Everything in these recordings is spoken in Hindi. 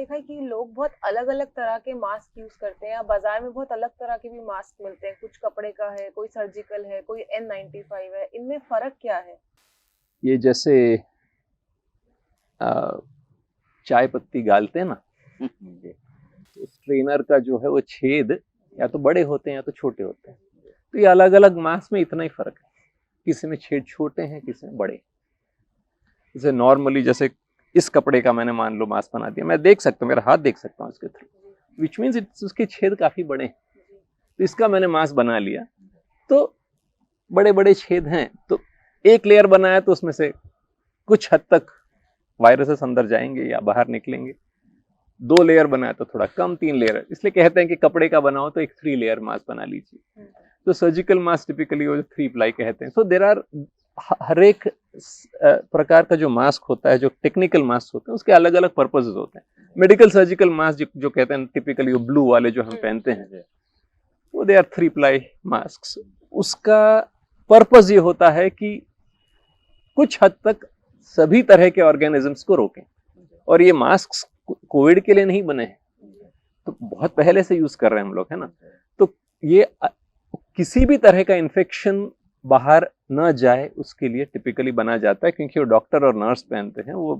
देखा है कि लोग बहुत अलग अलग तरह के मास्क यूज करते हैं। बाजार में बहुत अलग तरह के भी मास्क मिलते हैं, कुछ कपड़े का है, कोई सर्जिकल है, कोई N95 है। इनमें फर्क क्या है? ये जैसे चाय पत्ती गालते हैं ना, स्ट्रेनर का जो है वो छेद या तो बड़े होते हैं या तो छोटे होते हैं। तो ये अलग अलग मास्क में इतना ही फर्क है, किसी में छेद छोटे हैं, किसी में बड़े। जैसे नॉर्मली जैसे इस कपड़े का मैंने मान लो मास्क बना दिया, मैं देख सकता हूँ, मेरा हाथ देख सकता हूँ इसके थ्रू, विच मीन्स उसके छेद काफी बड़े हैं। तो इसका मैंने मास्क बना लिया तो बड़े बड़े छेद हैं, तो एक लेयर बनाया तो उसमें से कुछ हद तक वायरसेस अंदर जाएंगे या बाहर निकलेंगे। 2 लेयर बनाया तो थोड़ा कम, 3 लेयर। इसलिए कहते हैं कि कपड़े का बनाओ तो एक 3 लेयर मास्क बना लीजिए। तो सर्जिकल मास्क टिपिकली वो 3 प्लाई कहते हैं। सो देयर आर, हर एक प्रकार का जो मास्क होता है, जो टेक्निकल मास्क होते हैं, उसके अलग अलग पर्पसेस होते हैं। मेडिकल सर्जिकल मास्क जो कहते हैं टिपिकली वो ब्लू वाले जो हम पहनते हैं, वो दे आर 3 प्लाई मास्क। उसका पर्पस ये होता है कि कुछ हद तक सभी तरह के ऑर्गेनिजम्स को रोकें। और ये मास्क कोविड के लिए नहीं बने हैं, तो बहुत पहले से यूज कर रहे हैं हम लोग, है ना। तो ये किसी भी तरह का इन्फेक्शन बाहर न जाए उसके लिए टिपिकली बना जाता है, क्योंकि वो डॉक्टर और नर्स पहनते हैं। वो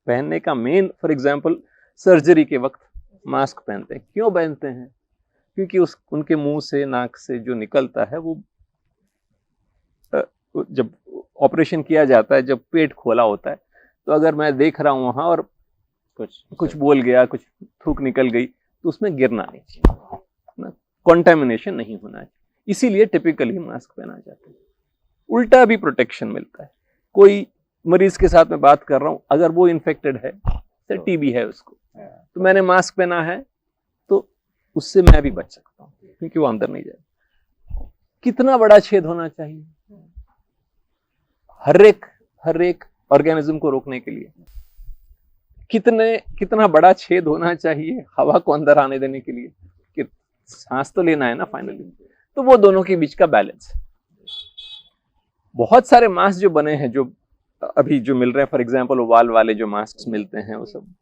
पहनने का मेन, फॉर एग्जांपल सर्जरी के वक्त मास्क पहनते हैं। क्यों पहनते हैं? क्योंकि उनके मुंह से, नाक से जो निकलता है, वो जब ऑपरेशन किया जाता है, जब पेट खोला होता है, तो अगर मैं देख रहा हूं वहां और कुछ बोल गया, कुछ थूक निकल गई, तो उसमें गिरना नहीं चाहिए, कॉन्टेमिनेशन नहीं होना चाहिए। इसीलिए टिपिकली मास्क पहना जाता है। उल्टा भी प्रोटेक्शन मिलता है। कोई मरीज के साथ मैं बात कर रहा हूं, अगर वो इन्फेक्टेड है, जैसे टीबी है उसको, तो मैंने मास्क पहना है तो उससे मैं भी बच सकता हूं, क्योंकि वो अंदर नहीं जाए। कितना बड़ा छेद होना चाहिए हर एक ऑर्गेनिज्म को रोकने के लिए? कितना बड़ा छेद होना चाहिए हवा को अंदर आने देने के लिए? कि सांस तो लेना है ना फाइनली। तो वो दोनों के बीच का बैलेंस है। बहुत सारे मास्क जो बने हैं, जो अभी जो मिल रहे हैं, फॉर एग्जांपल वाल वाले जो मास्क मिलते हैं, वो सब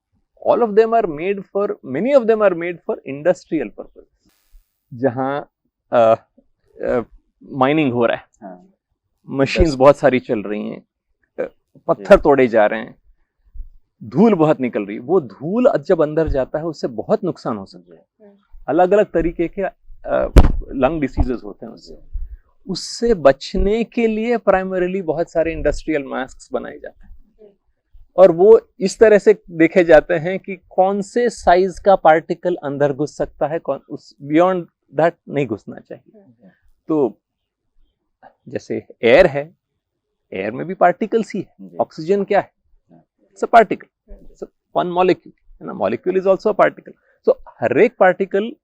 all of them are made for, many of them are made for industrial purpose. जहां माइनिंग हो रहा है, मशीन्स बहुत सारी चल रही हैं, पत्थर तोड़े जा रहे हैं, धूल बहुत निकल रही है। वो धूल जब अंदर जाता है उससे बहुत नुकसान हो सकता है। अलग अलग तरीके के लंग डिसीजेस होते हैं उससे बचने के लिए प्राइमरीली बहुत सारे इंडस्ट्रियल मास्क बनाए जाते हैं। और वो इस तरह से देखे जाते हैं कि कौन से साइज का पार्टिकल अंदर घुस सकता है, कौन उस बियॉन्ड दैट नहीं घुसना चाहिए। तो जैसे एयर है, एयर में भी पार्टिकल्स ही है। ऑक्सीजन क्या है? It's a particle, one molecule, है ना। Molecule is also a particle. So हर एक पार्टिकल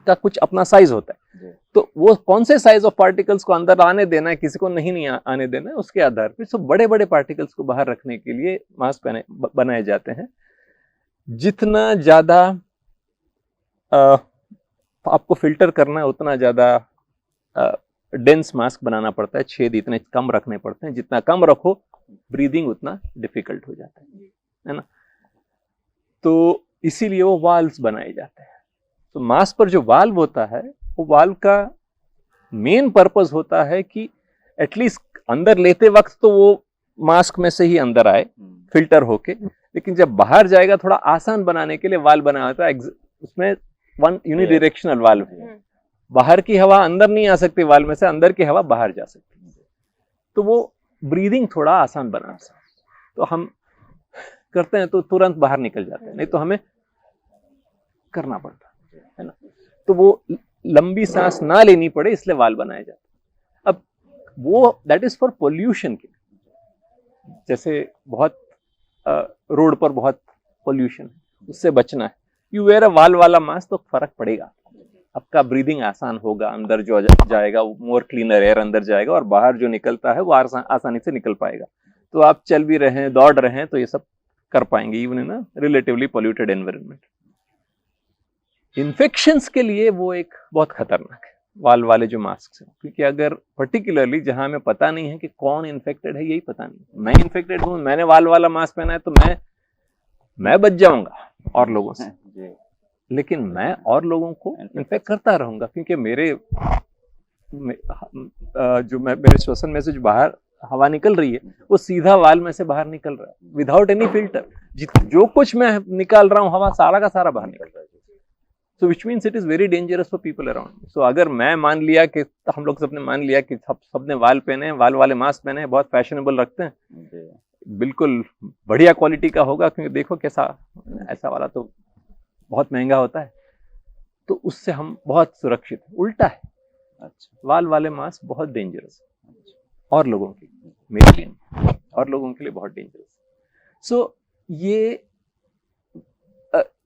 का कुछ अपना साइज होता है। तो वो कौन से साइज ऑफ पार्टिकल्स को अंदर आने देना है, किसी को नहीं आने देना है, उसके आधार पर सब बड़े बड़े पार्टिकल्स को बाहर रखने के लिए मास्क बनाए जाते हैं। जितना ज्यादा आपको फिल्टर करना है, उतना ज्यादा डेंस मास्क बनाना पड़ता है। छेद इतने कम रखने पड़ते हैं। जितना कम रखो, ब्रीदिंग उतना डिफिकल्ट हो जाता है ना। तो इसीलिए वो वाल्व्स बनाए जाते हैं। तो मास्क पर जो वाल्व होता है, वो वाल्व का मेन पर्पस होता है कि एटलीस्ट अंदर लेते वक्त तो वो मास्क में से ही अंदर आए फिल्टर होके, लेकिन जब बाहर जाएगा थोड़ा आसान बनाने के लिए वाल्व बना होता है। उसमें वन यूनिडायरेक्शनल वाल्व है। बाहर की हवा अंदर नहीं आ सकती वाल्व में से, अंदर की हवा बाहर जा सकती है। तो वो ब्रीदिंग थोड़ा आसान बना। तो हम करते हैं तो तुरंत बाहर निकल जाते हैं, नहीं तो हमें करना पड़ता है ना। तो वो लंबी सांस ना लेनी पड़े, इसलिए वाल्व बनाए जाते हैं। अब वो दैट इज फॉर पोल्यूशन के। जैसे बहुत रोड पर बहुत पोल्यूशन है, उससे बचना है, यू वेयर अ वाल्व वाला मास्क, तो फर्क पड़ेगा। आपका ब्रीदिंग आसान होगा, अंदर जो जाएगा वो मोर क्लीनर एयर अंदर जाएगा, और बाहर जो निकलता है वो आसानी से निकल पाएगा। तो आप चल भी रहे हैं, दौड़ रहे हैं, तो ये सब कर पाएंगे even in relatively polluted environment. Infections के लिए वो एक बहुत खतरनाक है, वाल्व वाले जो मास्क हैं। क्योंकि अगर पर्टिकुलरली जहां हमें पता नहीं है कि कौन इन्फेक्टेड है, यही पता नहीं, मैं इन्फेक्टेड हूं, मैंने वाल्व वाला मास्क पहना है, तो मैं बच जाऊंगा, और लोगों से, लेकिन मैं और लोगों को इन्फेक्ट करता रहूंगा, क्योंकि मेरे श्वसन में से जो बाहर हवा निकल रही है वो सीधा वाल में से बाहर निकल रहा है विदाउट एनी फिल्टर। जो कुछ मैं निकाल रहा हूँ हवा सारा का सारा बाहर निकल रहा है। So which means it is very dangerous for people around. So अगर मैं मान लिया कि हम लोग सबने मान लिया कि सबने वाल पहने हैं, वाल वाले मास्क पहने हैं, बहुत फैशनेबल रखते हैं, बिल्कुल बढ़िया क्वालिटी का होगा, क्योंकि देखो कैसा, ऐसा वाला तो बहुत महंगा होता है, तो उससे हम बहुत सुरक्षित हैं। उल्टा है, अच्छा, वाल वाले मास्क बहुत डेंजरस है और लोगों के लिए, मेरे लिए नहीं, और लोगों के लिए बहुत डेंजरस। सो ये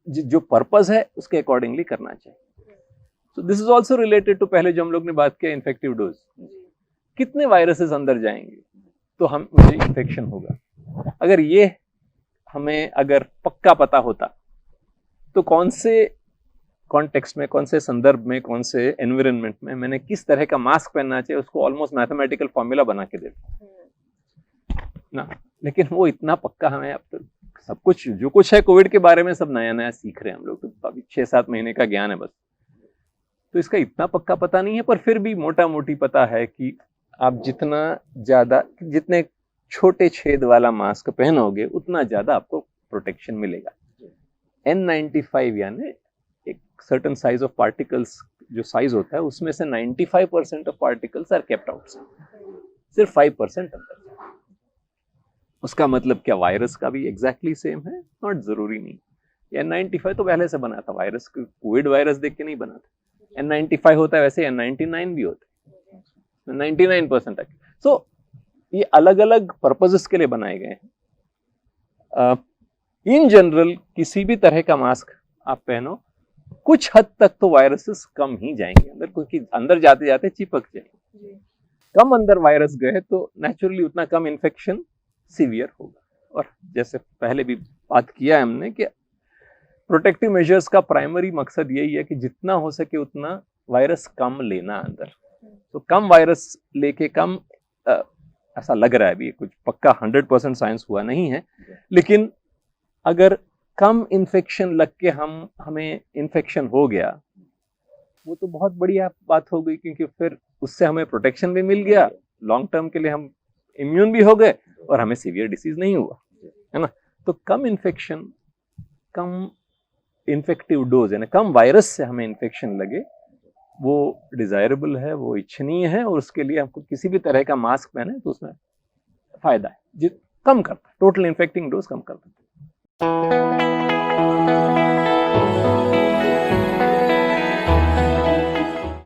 जो पर्पस है उसके अकॉर्डिंगली करना चाहिए। So this is also related to पहले जो हम लोग ने बात किया इन्फेक्टिव डोज, कितने वायरसेस अंदर जाएंगे तो मुझे इन्फेक्शन होगा। अगर ये हमें अगर पक्का पता होता तो कौन से कॉन्टेक्स्ट में, कौन से संदर्भ में, कौन से एनवायरनमेंट में मैंने किस तरह का मास्क पहनना चाहिए, उसको ऑलमोस्ट मैथमेटिकल फॉर्मूला बना के देता ना। लेकिन वो इतना पक्का हमें, अब तो सब कुछ जो कुछ है कोविड के बारे में सब नया नया सीख रहे हैं हम लोग, तो अभी 6-7 महीने का ज्ञान है बस, तो इसका इतना पक्का पता नहीं है, पर फिर भी मोटा मोटी पता है कि आप जितने छोटे छेद वाला मास्क पहनोगे उतना ज्यादा आपको प्रोटेक्शन मिलेगा। N95 यानी एक सर्टेन साइज ऑफ पार्टिकल्स जो साइज होता है उसमें से 95% of particles are kept outside, सिर्फ 5% अंदर। उसका मतलब क्या वायरस का भी एग्जैक्टली सेम है? नॉट जरूरी नहीं। N95 तो पहले से बना था, वायरस कोविड वायरस देख के नहीं बना था। N95 होता है वैसे N99 भी होता है, 99% तक। सो ये अलग अलग पर्पसेस के लिए बनाए गए हैं। इन जनरल किसी भी तरह का मास्क आप पहनो, कुछ हद तक तो वायरसेस कम ही जाएंगे अंदर, क्योंकि अंदर जाते जाते चिपक जाएंगे। कम अंदर वायरस गए तो नेचुरली उतना कम इन्फेक्शन सीवियर होगा। और जैसे पहले भी बात किया है हमने कि प्रोटेक्टिव मेजर्स का प्राइमरी मकसद यही है कि जितना हो सके उतना वायरस कम लेना अंदर। तो कम वायरस लेके कम, ऐसा लग रहा है, अभी कुछ पक्का 100% साइंस हुआ नहीं है, लेकिन अगर कम इन्फेक्शन लग के हमें इन्फेक्शन हो गया वो तो बहुत बढ़िया बात हो गई, क्योंकि फिर उससे हमें प्रोटेक्शन भी मिल गया, लॉन्ग टर्म के लिए हम इम्यून भी हो गए और हमें सीवियर डिसीज नहीं हुआ, है ना। तो कम इन्फेक्शन, कम इन्फेक्टिव डोज, यानी कम वायरस से हमें इन्फेक्शन लगे, वो डिजायरेबल है, वो इच्छनीय है, और उसके लिए हमको किसी भी तरह का मास्क पहने तो उसमें फायदा है, कम करता है, टोटल इन्फेक्टिंग डोज कम करता है।